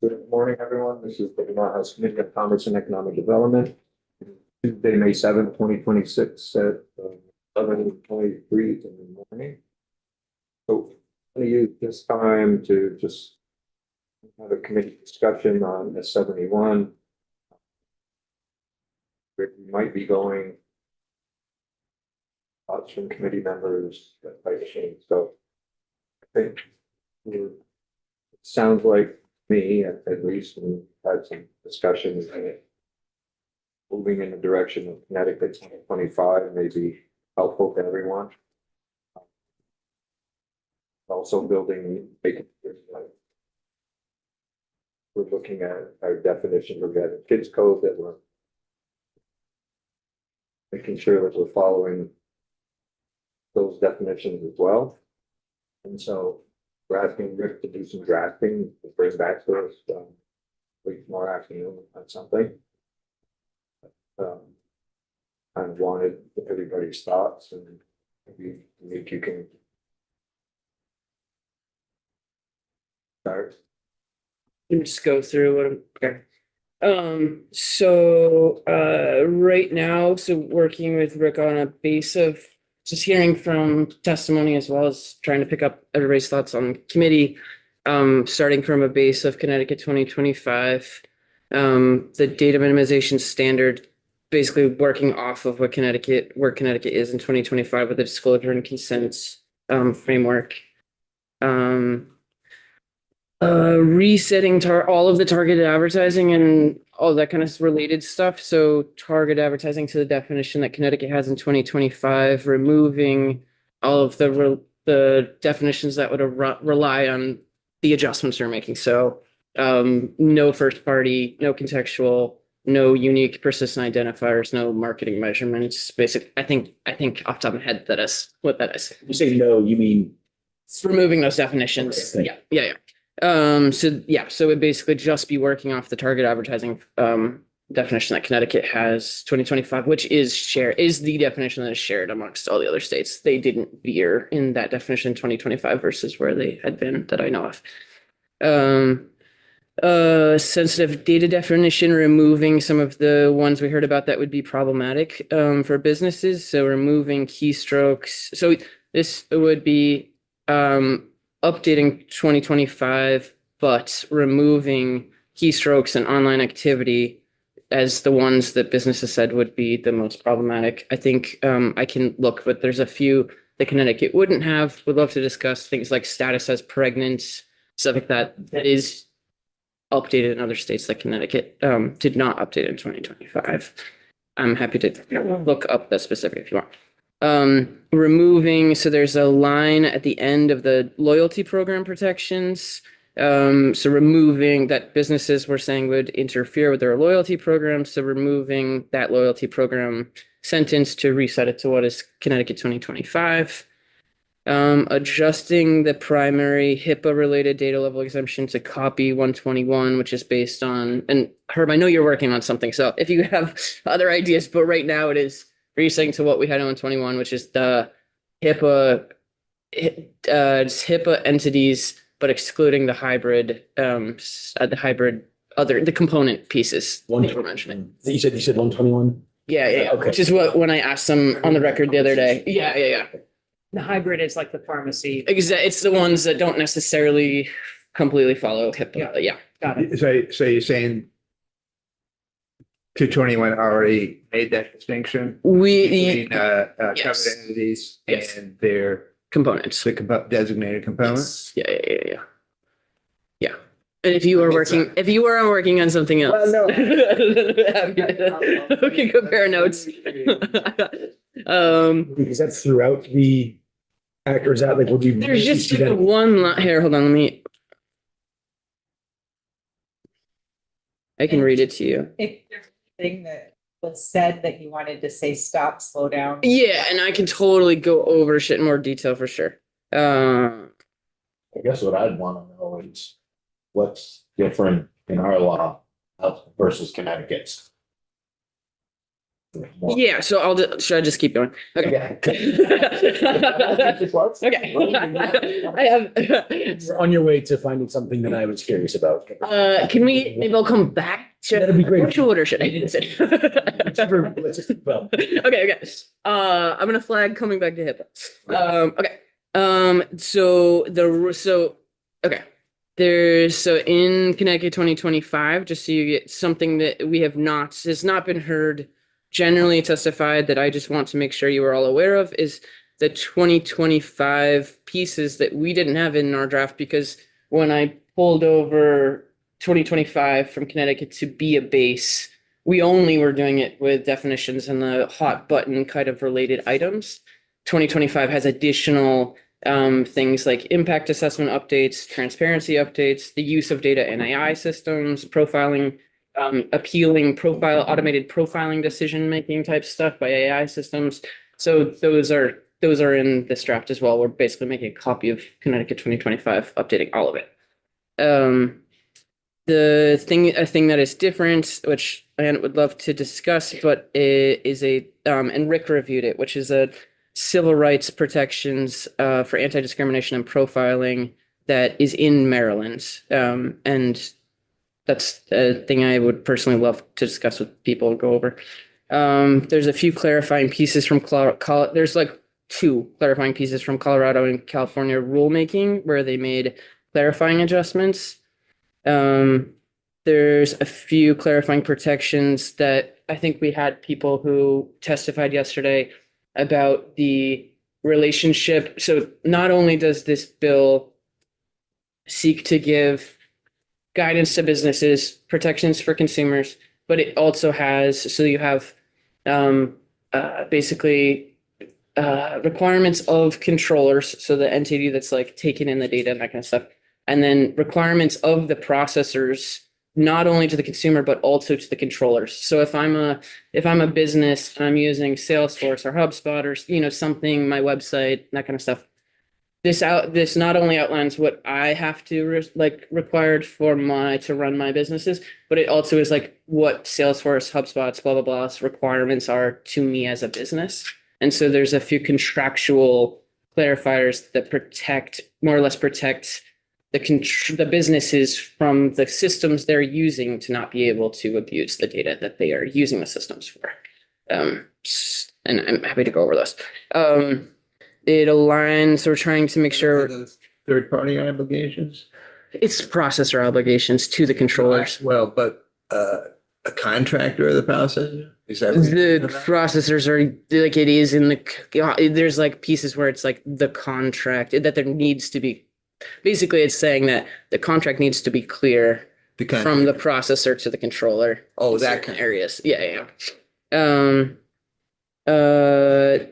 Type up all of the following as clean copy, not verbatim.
Good morning, everyone. This is the Vermont House Committee of Commerce and Economic Development. Tuesday, May 7th, 2026 at 11:23 in the morning. So I'm going to use this time to just have a committee discussion on S71. We might be going thoughts from committee members that might change. So I think it sounds like me, at least, and had some discussions and it moving in the direction of Connecticut 2025 may be helpful to everyone. Also building, we're looking at our definition of that kids code that we're making sure that we're following those definitions as well. And so we're asking Rick to do some drafting to bring back to us week tomorrow afternoon on something. Kind of wanted everybody's thoughts and maybe Nick, you can start. Let me just go through what I'm okay. Right now, so working with Rick on a base of just hearing from testimony as well as trying to pick up everybody's thoughts on committee. Starting from a base of Connecticut 2025, the data minimization standard, basically working off of where Connecticut is in 2025 with the disclosure and consent framework. Resetting all of the targeted advertising and all that kind of related stuff. So target advertising to the definition that Connecticut has in 2025, removing all of the definitions that would rely on the adjustments we're making. So no first party, no contextual, no unique persistent identifiers, no marketing measurements. Basic. I think off the top of my head that is what that is. You say no, you mean It's removing those definitions. Okay. Yeah. So it would basically just be working off the target advertising definition that Connecticut has 2025, which is the definition that is shared amongst all the other states. They didn't veer in that definition in 2025 versus where they had been that I know of. Sensitive data definition, removing some of the ones we heard about that would be problematic for businesses. So removing keystrokes. So this would be updating 2025, but removing keystrokes and online activity as the ones that businesses said would be the most problematic. I think I can look, but there's a few that Connecticut wouldn't have. Would love to discuss things like status as pregnant, stuff like that. That is updated in other states that Connecticut did not update in 2025. I'm happy to look up that specific if you want. Removing, so there's a line at the end of the loyalty program protections. So removing that businesses were saying would interfere with their loyalty program. So removing that loyalty program sentence to reset it to what is Connecticut 2025. Adjusting the primary HIPAA related data level exemption to copy 121, which is based on, and Herb, I know you're working on something. So if you have other ideas, but right now it is resetting to what we had on 121, which is the HIPAA entities, but excluding the hybrid, the component pieces that you were mentioning. You said 121? Yeah. Okay. Which is what, when I asked them on the record the other day. Yeah. The hybrid is like the pharmacy. It's the ones that don't necessarily completely follow HIPAA. Yeah. Got it. So you're saying 221 already made that distinction between covered Yes. entities Yes. and their Components. designated components? Yes. Yeah. And if you are working on something else. Well, no. We can compare notes. Is that throughout the act, or is that like what you? There's just like one line here. Hold on, let me. I can read it to you. If there's anything that was said that you wanted to say, stop, slow down. Yeah, and I can totally go over shit in more detail for sure. I guess what I'd want to know is what's different in our law versus Connecticut's. Yeah, so should I just keep going? Okay. Okay. I have, You're on your way to finding something that I was curious about. can we, maybe I'll come back to. That'd be great. Which order should I do this in? Whichever- well, Okay. I'm gonna flag coming back to HIPAA. Okay. Okay. So in Connecticut 2025, just so you get something that we have not, has not been heard generally testified, that I just want to make sure you are all aware of, is the 2025 pieces that we didn't have in our draft, because when I pulled over 2025 from Connecticut to be a base, we only were doing it with definitions and the hot button kind of related items. 2025 has additional things like impact assessment updates, transparency updates, the use of data in AI systems, profiling, appealing profile, automated profiling decision-making type stuff by AI systems. So those are in this draft as well. We're basically making a copy of Connecticut 2025, updating all of it. A thing that is different, which I would love to discuss, but is and Rick reviewed it, which is a civil rights protections for anti-discrimination and profiling that is in Maryland. And that's a thing I would personally love to discuss with people and go over. There's a few clarifying pieces from there's like 2 clarifying pieces from Colorado and California rulemaking where they made clarifying adjustments. There's a few clarifying protections that I think we had people who testified yesterday about the relationship. So not only does this bill seek to give guidance to businesses, protections for consumers, but it also has, so you have basically requirements of controllers, so the entity that's like taking in the data and that kind of stuff, and then requirements of the processors, not only to the consumer but also to the controllers. So if I'm a business and I'm using Salesforce or HubSpot or something, my website, that kind of stuff, this not only outlines what I have to required for to run my businesses, but it also is like what Salesforce, HubSpot's, blah blah blah's requirements are to me as a business. And so there's a few contractual clarifiers that more or less protect the businesses from the systems they're using to not be able to abuse the data that they are using the systems for. And I'm happy to go over those. It aligns, we're trying to make sure Third-party obligations? it's processor obligations to the controllers. Well, but a contractor of the processor? Is that? what you're The talking about? processors are like, it is in there's like pieces where it's like the contract that there needs to be, basically it's saying that the contract needs to be clear The from the contract. processor to the controller. Oh, in that certain kind. areas. Yeah.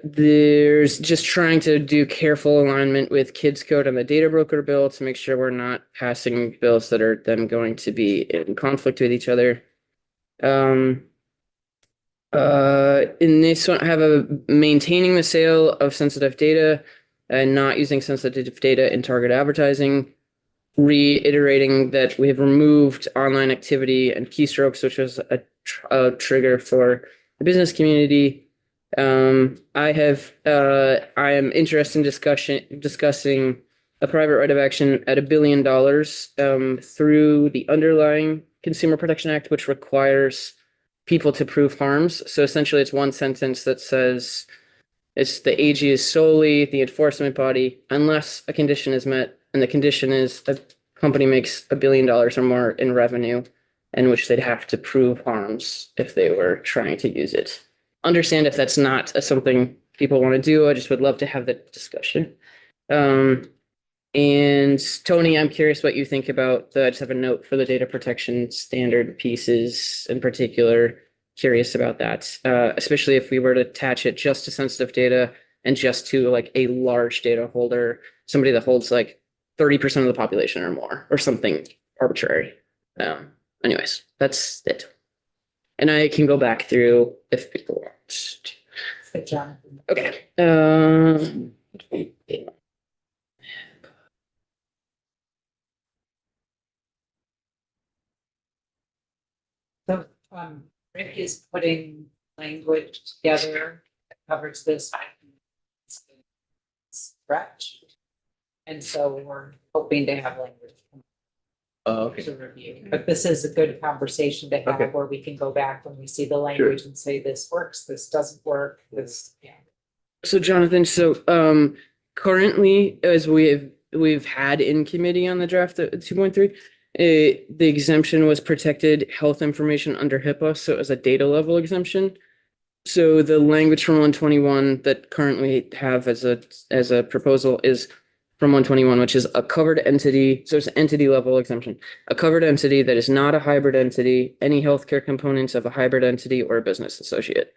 There's just trying to do careful alignment with kids code and the data broker bill to make sure we're not passing bills that are then going to be in conflict with each other. In this one, I have a maintaining the sale of sensitive data and not using sensitive data in target advertising. Reiterating that we have removed online activity and keystrokes, which was a trigger for the business community. I am interested in discussing a private right of action at $1 billion through the underlying Consumer Protection Act, which requires people to prove harms. So essentially, it's one sentence that says it's the AG is solely the enforcement body unless a condition is met, and the condition is a company makes $1 billion or more in revenue, in which they'd have to prove harms if they were trying to use it. Understand if that's not something people want to do. I just would love to have that discussion. And Tony, I'm curious what you think about I just have a note for the data protection standard pieces in particular. Curious about that, especially if we were to attach it just to sensitive data and just to like a large data holder, somebody that holds like 30% of the population or more, or something arbitrary. Anyways, that's it. And I can go back through if people want. So Jonathan, Okay. so, Rick is putting language together that covers this. Stretch. And so we're hoping to have language Oh, to review, but this is a good conversation to Okay. have where we can go back when we see the language and say this works, this doesn't work, this, yeah. So Jonathan, currently, as we've had in committee on the draft 2.3, the exemption was protected health information under HIPAA, so it was a data level exemption. So the language from 121 that currently have as a proposal is from 121, which is a covered entity. So it's an entity level exemption, a covered entity that is not a hybrid entity, any healthcare components of a hybrid entity or a business associate.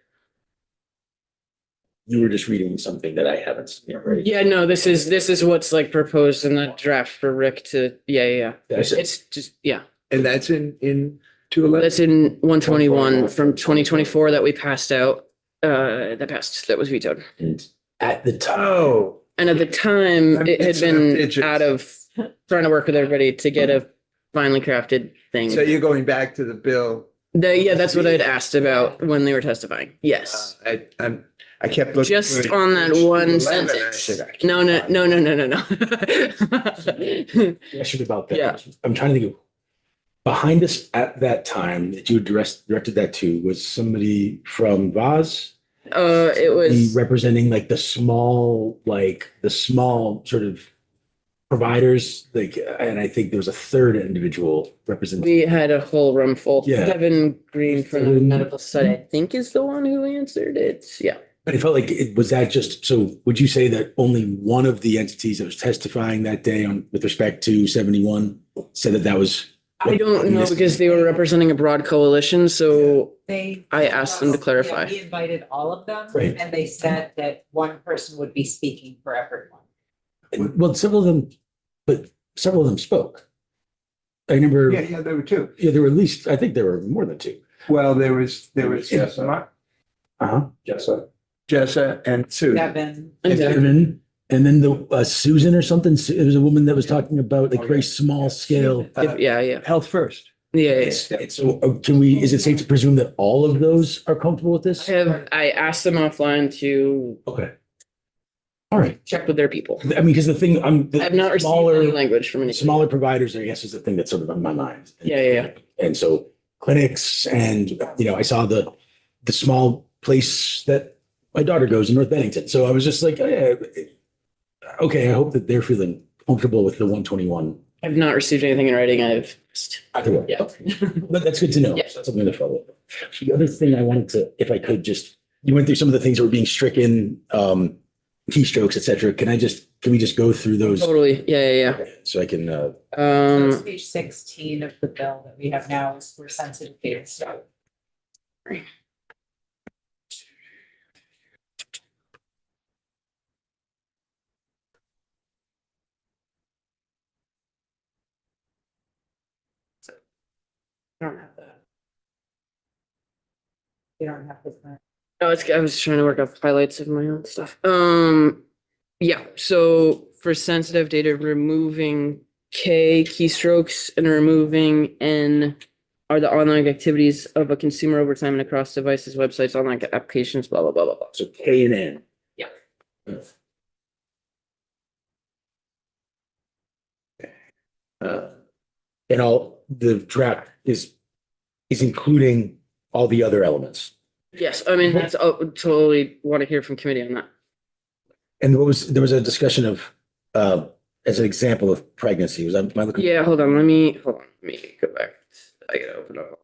You were just reading something that I haven't seen, right? Yeah, no, this is what's like proposed in the draft for Rick to, yeah. That's it. It's just, yeah, and that's in 211? that's in 121 from 2024 that we passed out, that was vetoed. And at the time, Oh, And at the time, I'm it had mixing up been digits. out of trying to work with everybody to get a finely crafted thing. so you're going back to the bill. Yeah, that's what I'd asked about when they were testifying. Yes. I kept looking. Just for on that 211, one I sentence. said, I can't No. question about that. Yeah. I'm trying to think of, behind us at that time that you directed that to was somebody from Vaz? It was, Representing like the small sort of providers, like, and I think there was a third individual representing. we had a whole room full. Yeah. Kevin Green from the medical study, I think is the one who answered it. Yeah. But it felt like it was that just, so would you say that only one of the entities that was testifying that day on, with respect to 71 said that was? I don't know because they were representing a broad coalition, so They. I asked them to clarify. Yeah, we invited all of them. Right. And they said that one person would be speaking for everyone. Well, several of them spoke. I remember, Yeah, there were two. yeah, there were at least, I think there were more than two. Well, there was Yes, Uh-huh. Jessa and Sue. Devin. And then- Kevin, and then the Susan or something, it was a woman that was talking about like very small scale. Yeah. Health First. Yeah. So is it safe to presume that all of those are comfortable with this? I asked them offline to Okay. All right. check with their people. I mean, because the thing, I have not received any language from any. smaller providers, I guess, is the thing that's sort of on my mind. Yeah. And so clinics and, I saw the small place that my daughter goes in North Bennington. So I was just like, oh, yeah, okay, I hope that they're feeling comfortable with the 121. I've not received anything in writing. Either way. Yeah. But that's good to know. Yeah. That's something to follow up. The other thing I wanted to, if I could just, you went through some of the things that were being stricken, keystrokes, et cetera. Can we just go through those? Totally. Yeah. So I can, So it's Um, page 16 of the bill that we have now is for sensitive data stuff. I don't have that. You don't have this. No, I was trying to work up highlights of my own stuff. Yeah, so for sensitive data, removing K keystrokes and removing N are the online activities of a consumer over time and across devices, websites, online applications, blah, blah, blah, blah, blah. so K and N. Yeah. And all the draft is including all the other elements. Yes, I mean, that's totally want to hear from committee on that. And there was a discussion of, as an example of pregnancy, am I looking? Yeah, hold on, let me go back. I gotta open up.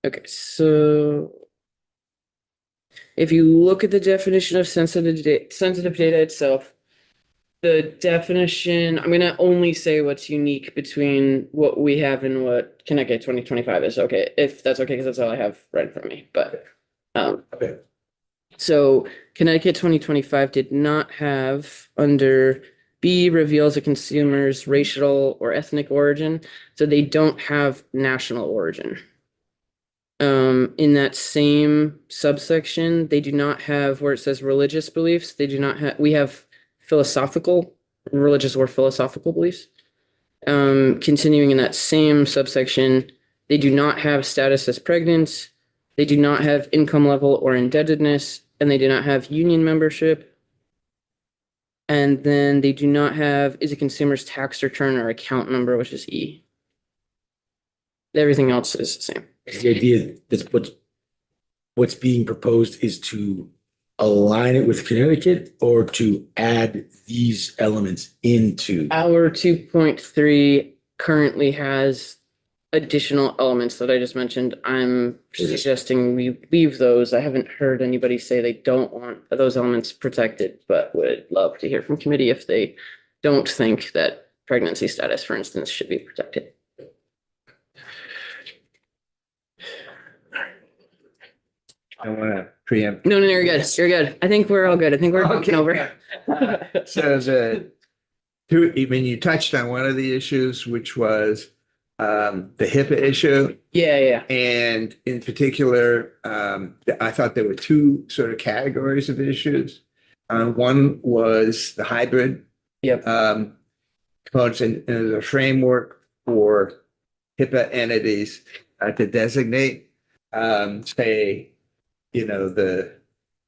Okay, so if you look at the definition of sensitive data itself, the definition, I'm gonna only say what's unique between what we have and what Connecticut 2025 is. Okay, if that's okay, because that's all I have right in front of me, but Okay. so Connecticut 2025 did not have under B reveals a consumer's racial or ethnic origin, so they don't have national origin. In that same subsection, they do not have where it says religious beliefs. They do not have, we have philosophical, religious or philosophical beliefs. Continuing in that same subsection, they do not have status as pregnant. They do not have income level or indebtedness, and they do not have union membership. And then they do not have is a consumer's tax return or account number, which is E. Everything else is the same. The idea that's what's being proposed is to align it with Connecticut or to add these elements into. Our 2.3 currently has additional elements that I just mentioned. I'm suggesting we leave those. I haven't heard anybody say they don't want those elements protected, but would love to hear from committee if they don't think that pregnancy status, for instance, should be protected. I don't want to preempt. No, you're good. You're good. I think we're all good. I think we're Okay. over. So you touched on one of the issues, which was the HIPAA issue. Yeah. And in particular, I thought there were two sort of categories of issues. One was the hybrid Yep. components and there's a framework for HIPAA entities to designate, say, the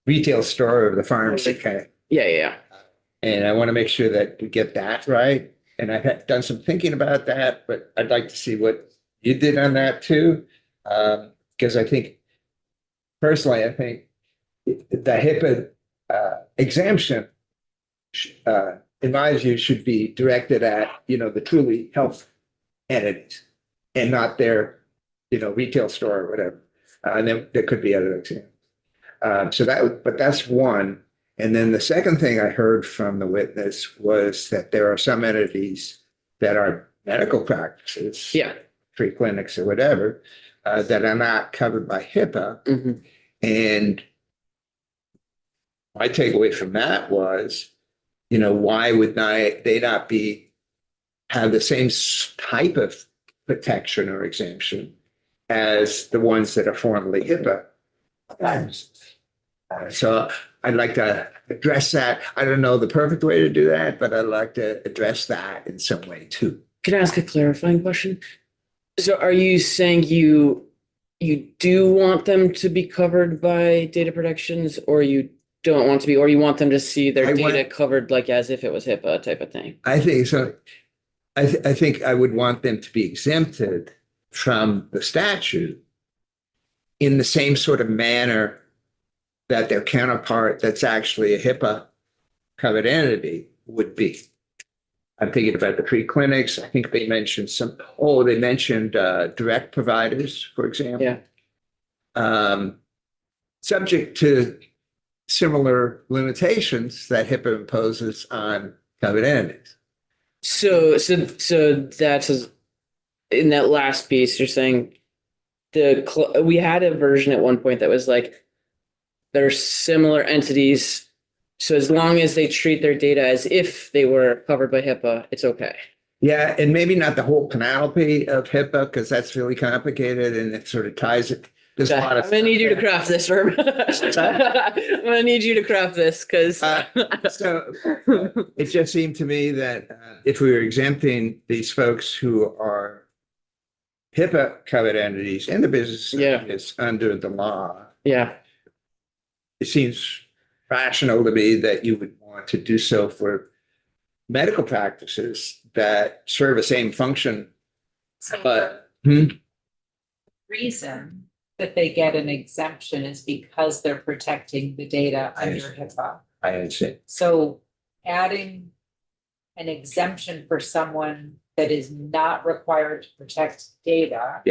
retail store or the pharmacy kind of. Yeah. And I want to make sure that we get that right. And I've done some thinking about that, but I'd like to see what you did on that too. Because I think, personally, the HIPAA exemption, in my view, should be directed at, the truly health entities and not their, retail store or whatever. And then there could be other examples. But that's one. And then the second thing I heard from the witness was that there are some entities that are medical practices, Yeah. free clinics or whatever, that are not covered by HIPAA. Mm-hmm. And my takeaway from that was, why would they not have the same type of protection or exemption as the ones that are formally HIPAA? So I'd like to address that. I don't know the perfect way to do that, but I'd like to address that in some way too. Can I ask a clarifying question? So are you saying you do want them to be covered by data protections, or you don't want to be, or you want them to see their data covered like as if it was HIPAA type of thing? I think so. I think I would want them to be exempted from the statute in the same sort of manner that their counterpart that's actually a HIPAA covered entity would be. I'm thinking about the free clinics. I think they mentioned direct providers, for example. Yeah. Subject to similar limitations that HIPAA imposes on covered entities. So that's in that last piece, you're saying we had a version at one point that was like, there are similar entities. So as long as they treat their data as if they were covered by HIPAA, it's okay. Yeah, and maybe not the whole panoply of HIPAA, because that's really complicated and it sort of ties it. There's a lot of I'm gonna need you to craft this, Herb. I'm gonna need you to craft this because. So it just seemed to me that if we were exempting these folks who are HIPAA covered entities in the business is under the law, it seems rational to me that you would want to do so for medical practices that serve the same function. So But the reason that they get an exemption is because they're protecting the data under HIPAA. I understand. So adding an exemption for someone that is not required to protect data.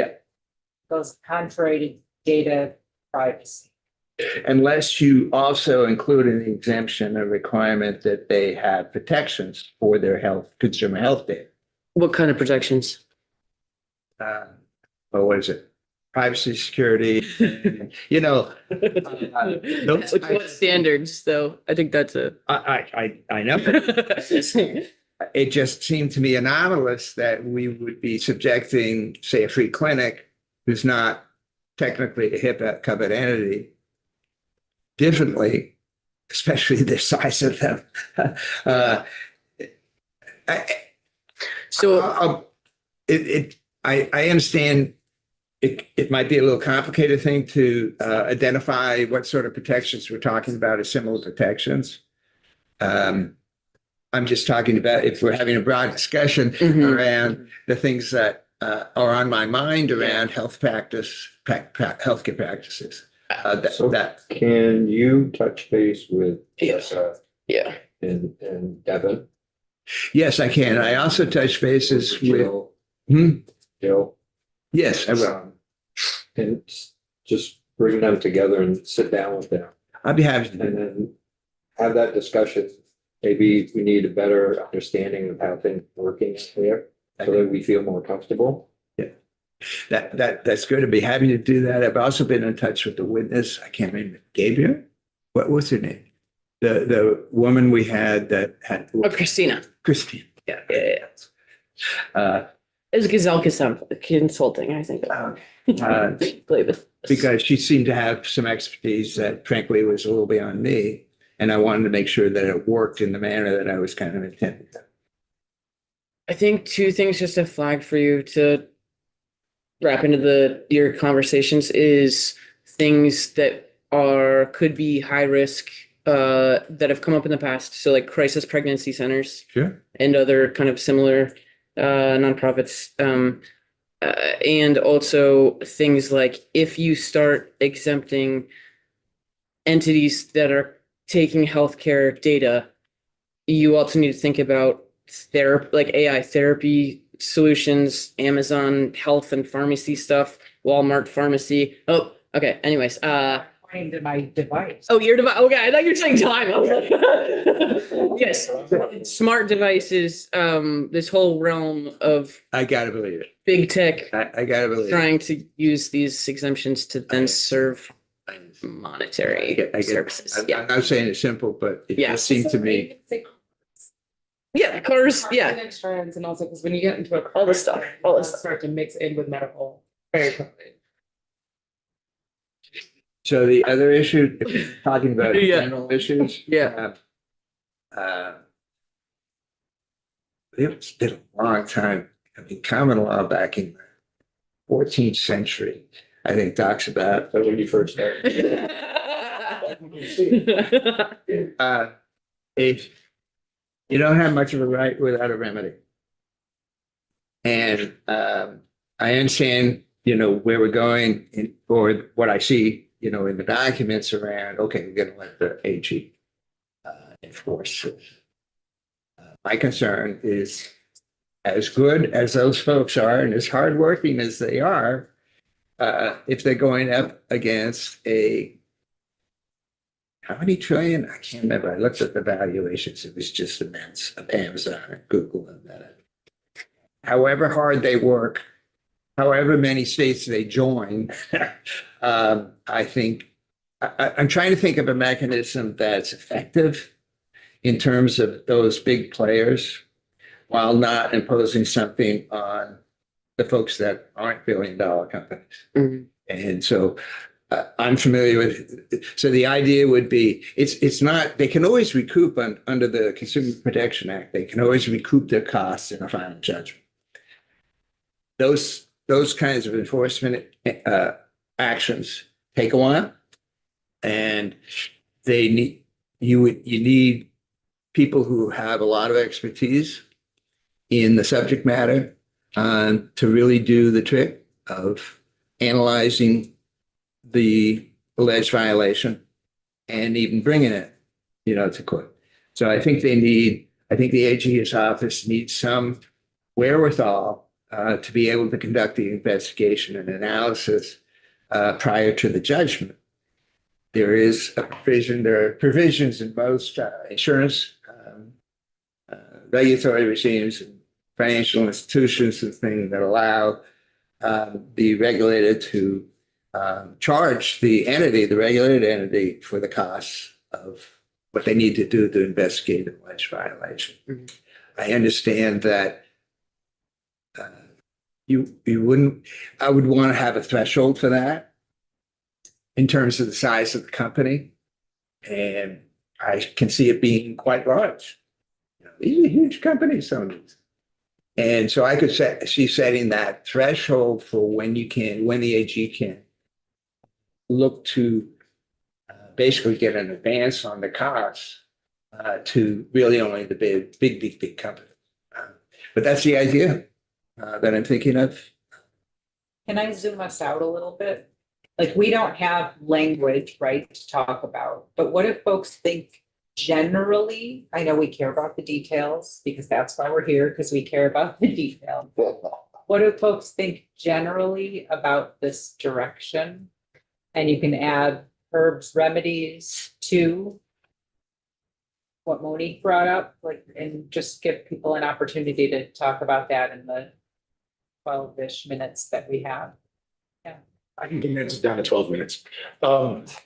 Goes contrary to data privacy. Unless you also include in the exemption a requirement that they have protections for their consumer health data. What kind of protections? What is it? Privacy, security, What standards, though? I think that's a. I know. It just seemed to me anomalous that we would be subjecting, say, a free clinic who's not technically a HIPAA covered entity differently, especially the size of them. I, So I understand it might be a little complicated thing to identify what sort of protections we're talking about as similar protections. I'm just talking about if we're having a broad discussion Mhm. around the things that are on my mind around health practice, healthcare practices. So That can you touch base with Yes. Jessica yeah, and Devin? yes, I can. I also touch bases with. Jill? Hmm? Jill? Yes, I will. And just bring them together and sit down with them I'd be happy to do and that. then have that discussion. Maybe we need a better understanding of how things are working out there so that we feel more comfortable. That's good. I'd be happy to do that. I've also been in touch with the witness. I can't remember Gabriel. What's her name? The woman we had that had Christina. Christine. Yeah. It's Gazelle Consulting, I think. Believe it. Because she seemed to have some expertise that frankly was a little beyond me. And I wanted to make sure that it worked in the manner that I was kind of intending. I think two things just to flag for you to wrap into your conversations is things that could be high risk that have come up in the past. So like crisis pregnancy centers Sure. and other kind of similar nonprofits. And also things like if you start exempting entities that are taking healthcare data, you also need to think about like AI therapy solutions, Amazon health and pharmacy stuff, Walmart pharmacy. Oh, okay. Anyways, According to my device. oh, your device. Okay, I thought you were saying time. Yes, smart devices. This whole realm of I gotta believe it. big tech I gotta believe it. trying to use these exemptions to then serve monetary services. I'm not saying it's simple, but it Yeah. does seem to me. Yeah, cars. Parts Yeah, and insurance, and also because when you get into a car all this stuff. accident, All it this does stuff. start to mix in with medical very quickly. So the other issue, if we're talking about Yeah. general issues. Yeah. It's been a long time. I mean, common law back in the 14th century, I think talks about So when you first started. if you don't have much of a right without a remedy. And I understand, where we're going or what I see, in the documents around, okay, we're going to let the AG enforce it. My concern is as good as those folks are and as hardworking as they are, if they're going up against how many trillion? I can't remember. I looked at the valuations. It was just immense of Amazon and Google and that. However hard they work, however many states they join, I think I'm trying to think of a mechanism that's effective in terms of those big players while not imposing something on the folks that aren't billion-dollar companies. Mhm. And so I'm familiar with, so the idea would be, it's not, they can always recoup under the Consumer Protection Act, they can always recoup their costs in a final judgment. Those kinds of enforcement actions take a while, and you need people who have a lot of expertise in the subject matter to really do the trick of analyzing the alleged violation and even bringing it, to court. So I think the AG's office needs some wherewithal to be able to conduct the investigation and analysis prior to the judgment. There are provisions in most insurance regulatory regimes and financial institutions and things that allow the regulator to charge the regulated entity for the costs of what they need to do to investigate an alleged violation. Mhm. I understand that I would want to have a threshold for that. in terms of the size of the company. And I can see it being quite large. You know, these are huge companies, some of these. And so I could see setting that threshold for when the AG can look to basically get an advance on the costs to really only the big companies. But that's the idea that I'm thinking of. Can I zoom us out a little bit? Like, we don't have language, right, to talk about, but what if folks think generally, I know we care about the details because that's why we're here, because we care about the details. What do folks think generally about this direction? And you can add herbs remedies to what Monique brought up, like, and just give people an opportunity to talk about that in the 12-ish minutes that we have. I can condense it down to 12 minutes.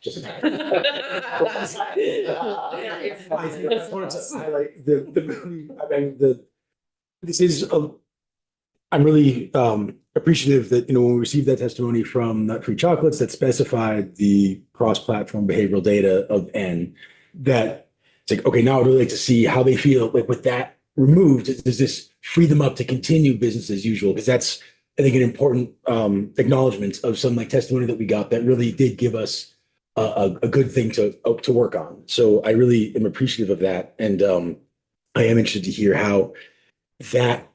Just- I just wanted to highlight this is I'm really appreciative that, when we received that testimony from Nut Free Chocolates that specified the cross-platform behavioral data of N, that it's like, okay, now I'd really like to see how they feel like with that removed. Does this free them up to continue business as usual? Because that's, I think, an important acknowledgement of some testimony that we got that really did give us a good thing to work on. So I really am appreciative of that, and I am interested to hear how that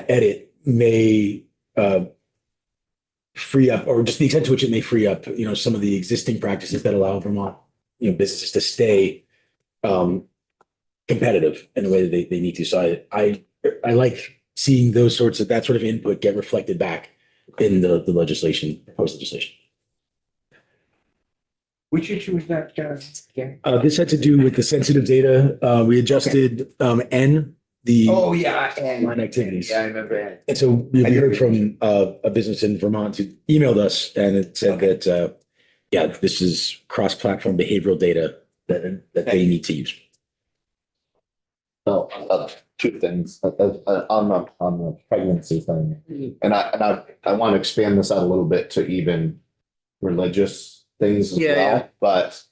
edit may free up, or just the extent to which it may free up, some of the existing practices that allow Vermont, businesses to stay competitive in the way that they need to. So I like seeing that sort of input get reflected back in the legislation, proposed legislation. Which issue was that, Gary? This had to do with the sensitive data. We adjusted N, the Oh, yeah. online activities. Yeah, I remember that. And so we heard from a business in Vermont who emailed us, and it said that, this is cross-platform behavioral data that they need to use. So, two things on the pregnancy thing, and I want to expand this out a little bit to even religious things as Yeah, well. yeah. But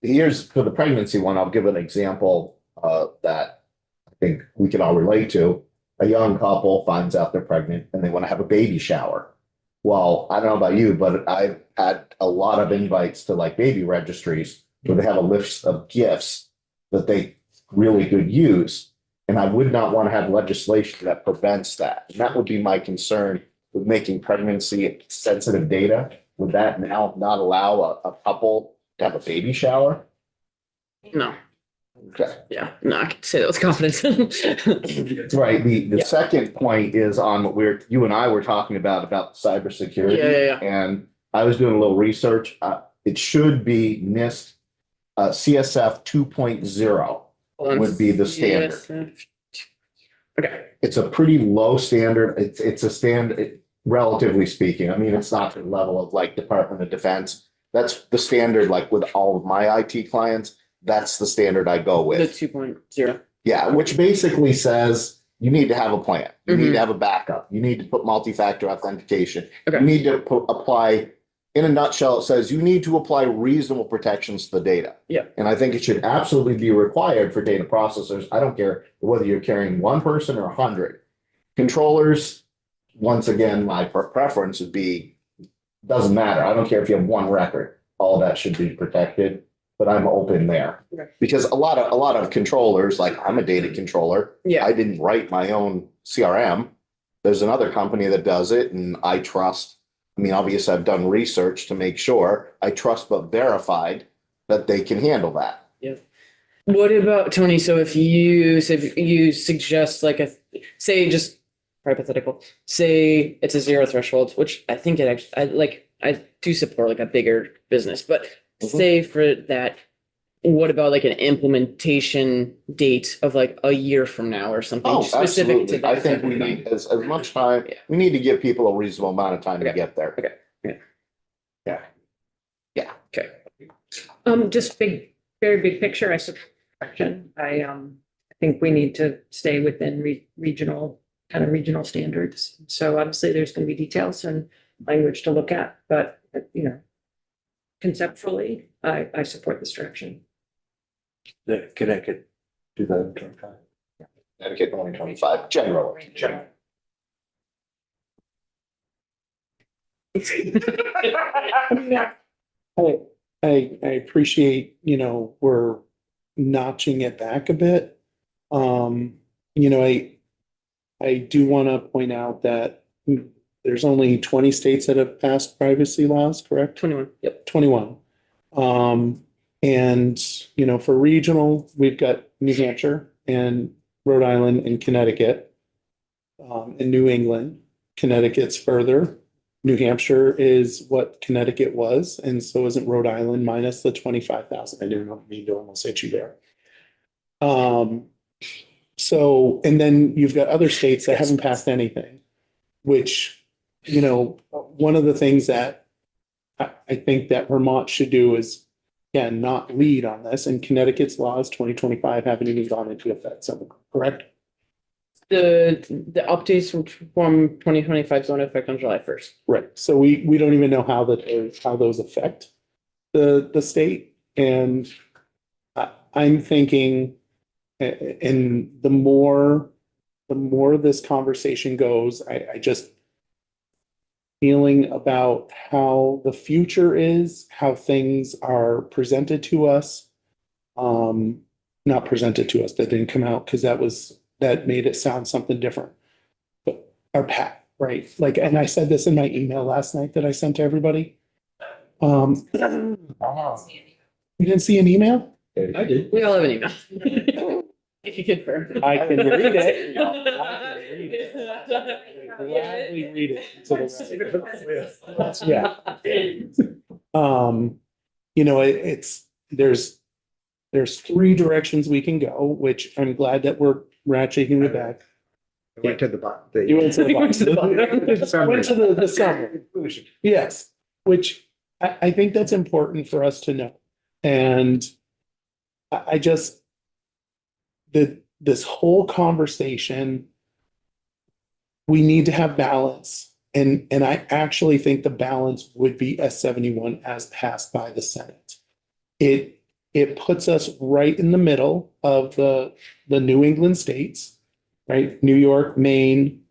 here's for the pregnancy one. I'll give an example that I think we can all relate to. A young couple finds out they're pregnant and they want to have a baby shower. Well, I don't know about you, but I've had a lot of invites to baby registries where they have a list of gifts that they really could use. And I would not want to have legislation that prevents that. And that would be my concern with making pregnancy sensitive data. Would that now not allow a couple to have a baby shower? No, Okay. yeah, no, I can say that with confidence. Right. The Yeah. second point is on what you and I were talking about cybersecurity. Yeah. And I was doing a little research. It should be NIST CSF 2.0 would be the standard. Okay, It's a pretty low standard. It's a standard, relatively speaking. I mean, it's not the level of Department of Defense. That's the standard, with all of my IT clients. That's the standard I go the with. 2.0. Yeah, which basically says you need to have a plan. You need Mhm. to have a backup. You need to put multi-factor authentication. Okay. You need to apply, in a nutshell, it says you need to apply reasonable protections to the data. Yeah. And I think it should absolutely be required for data processors. I don't care whether you're carrying one person or 100. Controllers, once again, my preference would be, doesn't matter. I don't care if you have one record. All that should be protected. But I'm open there. Okay. Because a lot of controllers, I'm a data controller. Yeah. I didn't write my own CRM. There's another company that does it, and I trust. I mean, obviously, I've done research to make sure I trust but verified that they can handle that. What about Tony? So if you suggest say just hypothetical, say it's a 0 threshold, which I think it actually I do support a bigger business, but say for that, what about an implementation date of a year from now or something Oh, specific to absolutely. that? I think we need as much time. Yeah. We need to give people a reasonable amount of time to Okay. get there. Okay. Yeah. Okay. Just very big picture, I support the question. I think we need to stay within regional standards. So obviously there's going to be details and language to look at, but conceptually, I support this direction. The Connecticut 2025. Connecticut 2025, generally. I mean, I appreciate, we're notching it back a bit. I do want to point out that there's only 20 states that have passed privacy laws, correct? 21. Yep. 21. And, for regional, we've got New Hampshire and Rhode Island and Connecticut. And New England, Connecticut's further. New Hampshire is what Connecticut was, and so isn't Rhode Island minus the 25,000. I didn't mean to almost hit you there. So, and then you've got other states that haven't passed anything, which, one of the things that I think that Vermont should do is, again, not lead on this, and Connecticut's laws 2025 haven't even gone into effect, so correct? The updates from 2025 go into effect on July 1st. Right, so we don't even know how those affect the state, and I'm thinking, and the more this conversation goes, I just feeling about how the future is, how things are presented to us. Not presented to us, that didn't come out because that made it sound something different. But our path, right? Like, and I said this in my email last night that I sent to everybody. You didn't see an email? I did. We all have an email. If you confirm. I can read it. Gladly read it. to the rest. Yeah. There's three directions we can go, which I'm glad that we're ratcheting it back. I went to the bottom. You went to the You went to the bottom. bottom. Went to the summary. Yes, which I think that's important for us to know. And I just, this whole conversation, we need to have balance. And I actually think the balance would be S71 as passed by the Senate. It puts us right in the middle of the New England states, right? New York, Maine,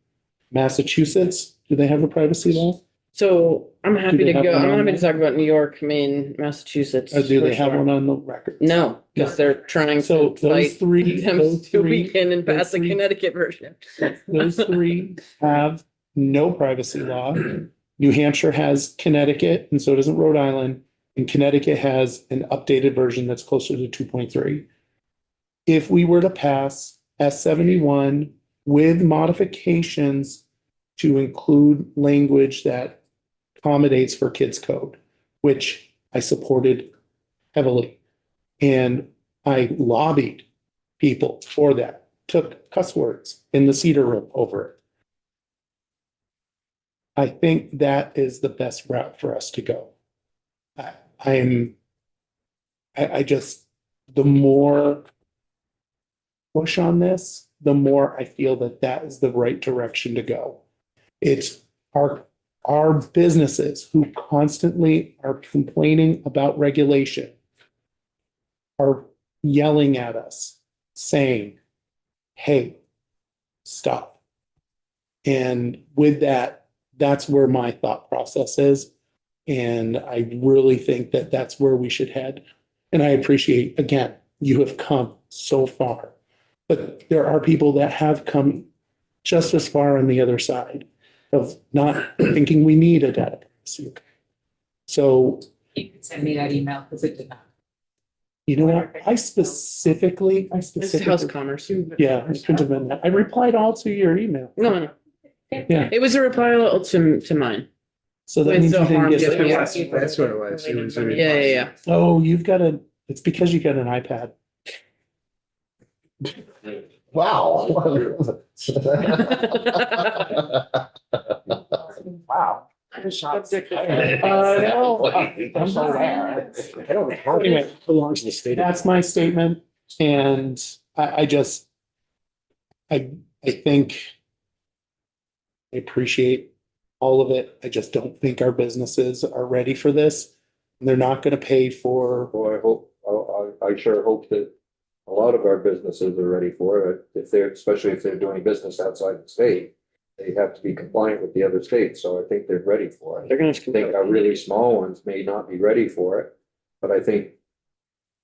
Massachusetts. Do they have a privacy law? So I'm happy Do they to have go. one I'm on happy to there? talk about New York, Maine, Massachusetts. Or do they for have sure. one on the record? No, because they're trying So to those fight three, them those to three, weaken and those pass a three- Connecticut version. those three have no privacy law. New Hampshire has Connecticut, and so doesn't Rhode Island. And Connecticut has an updated version that's closer to 2.3. If we were to pass S71 with modifications to include language that accommodates for kids code, which I supported heavily. And I lobbied people for that, took cuss words in the Cedar Room over it. I think that is the best route for us to go. I just, the more push on this, the more I feel that that is the right direction to go. It's our businesses who constantly are complaining about regulation are yelling at us, saying, hey, stop. And with that, that's where my thought process is. And I really think that that's where we should head. And I appreciate, again, you have come so far, but there are people that have come just as far on the other side of not thinking we need a data privacy. So, You can send me that email because it did not. you know what? I specifically, This is House of Commerce. yeah, I couldn't have been that. I replied all to your email. No. Yeah. It was a reply all to mine. So that With means the you didn't harm get given, it. yeah. That's what it was. It was a- Yeah. Oh, it's because you got an iPad. Wow. Wow. Anyway, Belongs to the state. that's my statement. And I think I appreciate all of it. I just don't think our businesses are ready for this. They're not gonna pay for, Well, I hope, I sure hope that a lot of our businesses are ready for it. If they're, especially if they're doing business outside the state, they have to be compliant with the other states, so I think they're ready for it. They're gonna. I think our really small ones may not be ready for it, but I think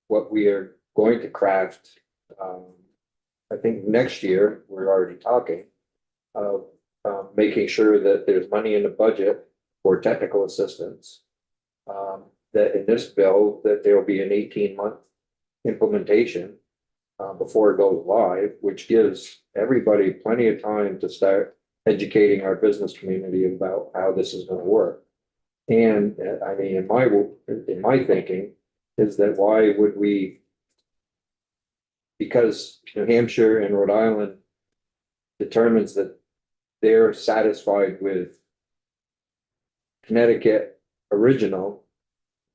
what we are going to craft, I think next year, we're already talking of making sure that there's money in the budget for technical assistance. That in this bill, that there will be an 18-month implementation before it goes live, which gives everybody plenty of time to start educating our business community about how this is going to work. And I mean, in my thinking, is that why would we? Because New Hampshire and Rhode Island determines that they're satisfied with Connecticut original.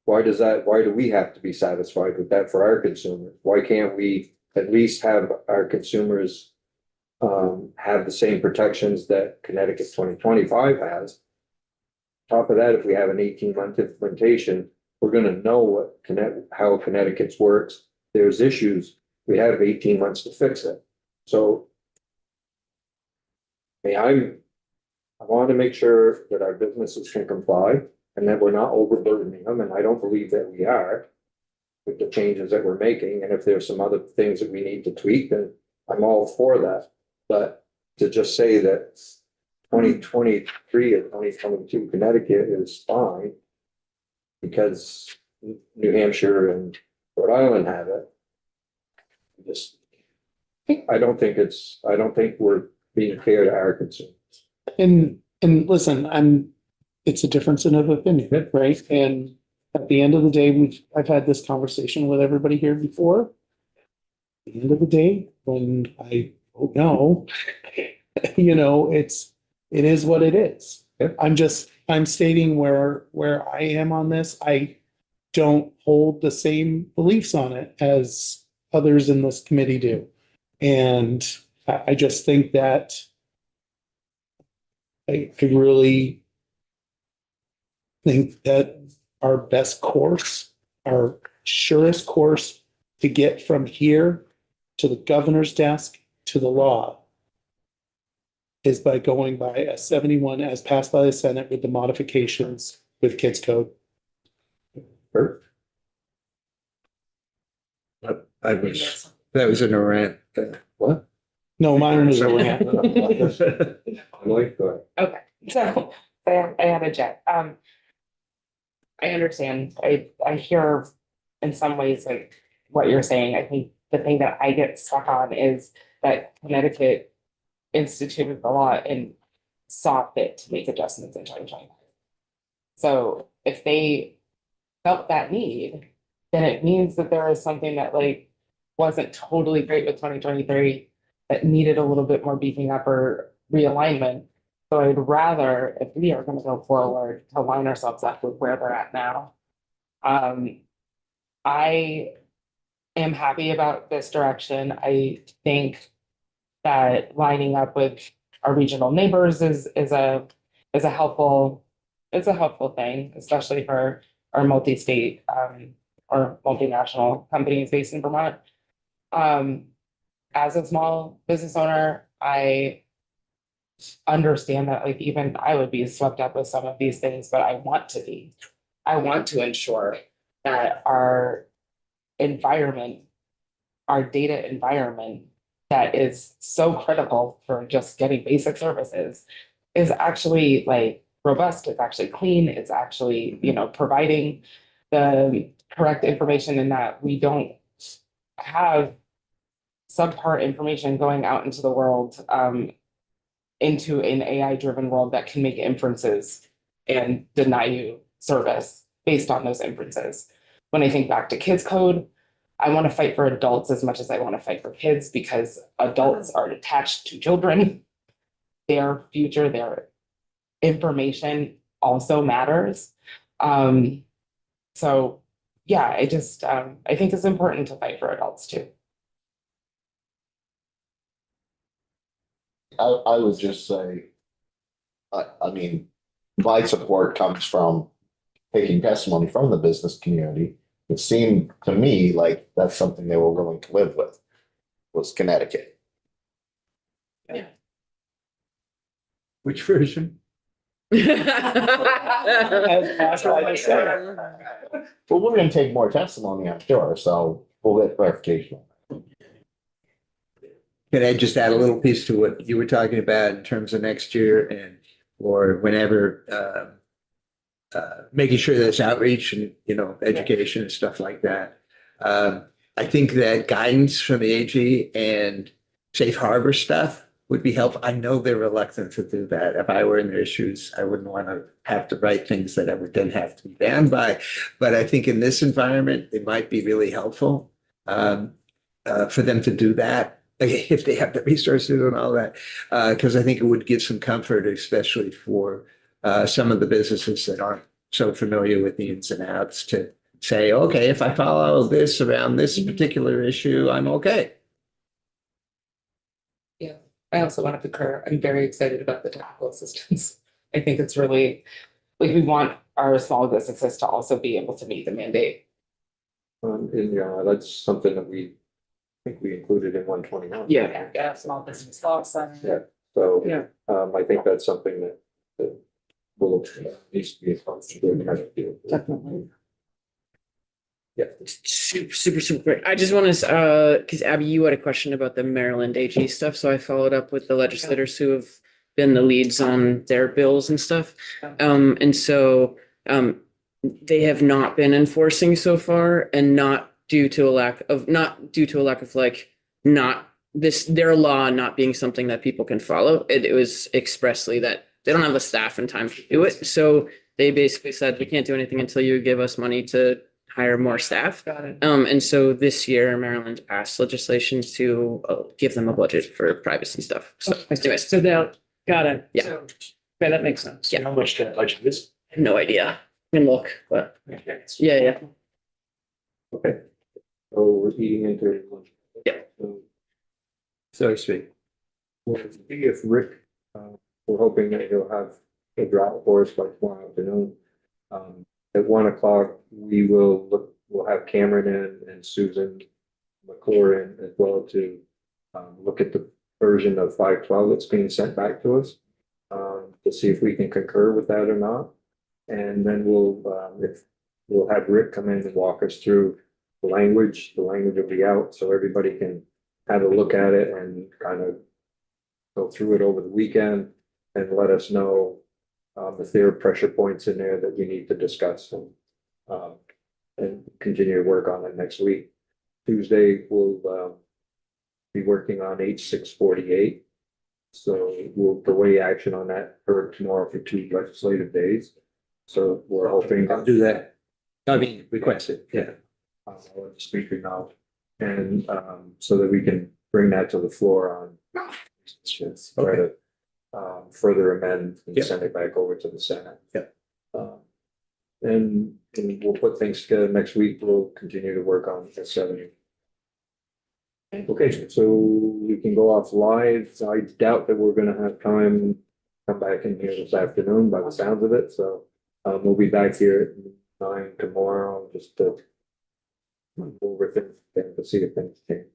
Why do we have to be satisfied with that for our consumers? Why can't we at least have our consumers have the same protections that Connecticut 2025 has? Top of that, if we have an 18-month implementation, we're gonna know how Connecticut's works. There's issues, we have 18 months to fix it. So I want to make sure that our businesses can comply and that we're not overburdening them, and I don't believe that we are with the changes that we're making. And if there's some other things that we need to tweak, then I'm all for that. But to just say that 2023 or 2022 Connecticut is fine because New Hampshire and Rhode Island have it. I don't think we're being fair to our consumers. and listen, it's a difference in of opinion, right? And at the end of the day, I've had this conversation with everybody here before. At the end of the day, when I vote no, it is what it is. Yep. I'm stating where I am on this. I don't hold the same beliefs on it as others in this committee do. And I just think that I really think that our best course, our surest course to get from here to the governor's desk to the law is by going by S71 as passed by the Senate with the modifications with kids code. Bert? I was, that was an rant. What? No, mine was a rant. Emily, go ahead. Okay, so I had a jet. I understand. I hear in some ways like what you're saying. I think the thing that I get stuck on is that Connecticut instituted the law and saw fit to make adjustments in 2025. So if they felt that need, then it means that there is something that like wasn't totally great with 2023 that needed a little bit more beefing up or realignment. So I'd rather, if we are gonna go forward, to line ourselves up with where they're at now. I am happy about this direction. I think that lining up with our regional neighbors is a helpful thing, especially for our multi-state or multinational companies based in Vermont. As a small business owner, I understand that like even I would be swept up with some of these things, but I want to ensure that our environment, our data environment that is so critical for just getting basic services is actually like robust, it's actually clean, it's actually, providing the correct information, and that we don't have subpar information going out into the world, into an AI-driven world that can make inferences and deny you service based on those inferences. When I think back to kids code, I want to fight for adults as much as I want to fight for kids, because adults are attached to children. Their future, their information also matters. So yeah, I think it's important to fight for adults too. I would just say, I mean, my support comes from taking testimony from the business community, it seemed to me like that's something they were willing to live with, was Connecticut. Which version? That's what I just said. Well, we're gonna take more testimony, I'm sure, so we'll get clarification. Can I just add a little piece to what you were talking about in terms of next year and, or whenever, making sure there's outreach and, education and stuff like that. I think that guidance from the AG and safe harbor stuff would be helpful. I know they're reluctant to do that. If I were in their shoes, I wouldn't want to have to write things that I would then have to be bound by. But I think in this environment, it might be really helpful for them to do that if they have the resources and all that. Because I think it would give some comfort, especially for some of the businesses that aren't so familiar with the ins and outs, to say, okay, if I follow this around this particular issue, I'm okay. Yeah, I also want to concur. I'm very excited about the technical assistance. I think it's really, like, we want our small businesses to also be able to meet the mandate. And that's something that I think we included in 121. Yeah, small business law center. Yeah, so. Yeah. I think that's something that will, needs to be a Definitely. Yeah. Super great. I just want to, because Abby, you had a question about the Maryland AG stuff, so I followed up with the legislators who have been the leads on their bills and stuff. And so they have not been enforcing so far, and not due to a lack of like, not this, their law not being something that people can follow. It was expressly that they don't have the staff and time to do it. So they basically said, we can't do anything until you give us money to hire more staff. Got it. And so this year Maryland passed legislation to give them a budget for privacy stuff. So anyways, So they'll, got it. Yeah. So, okay, that makes sense. Yeah. How much that budget is? no idea. I can look, but yeah. Okay. So we're eating into. Yeah. So to speak. We'll see if Rick, we're hoping that he'll have a draft for us by tomorrow afternoon. At 1:00, we'll have Cameron in and Susan McClure in as well to look at the version of 512 that's being sent back to us, to see if we can concur with that or not. And then we'll have Rick come in and walk us through the language. The language will be out so everybody can have a look at it and kind of go through it over the weekend and let us know if there are pressure points in there that we need to discuss and continue to work on it next week. Tuesday, we'll be working on H648. So we'll delay action on that for tomorrow for 2 legislative days. So we're hoping. I'll do that. I mean, request it. Yeah. I'll let the speaker know. And so that we can bring that to the floor on. Try to further amend and Yep. send it back over to the Senate. Yep. And we'll put things together next week. We'll continue to work on S70. Okay, so we can go off live. I doubt that we're gonna have time to come back in here this afternoon by the sounds of it, so we'll be back here at 9 tomorrow, just to go over things and to see if things change.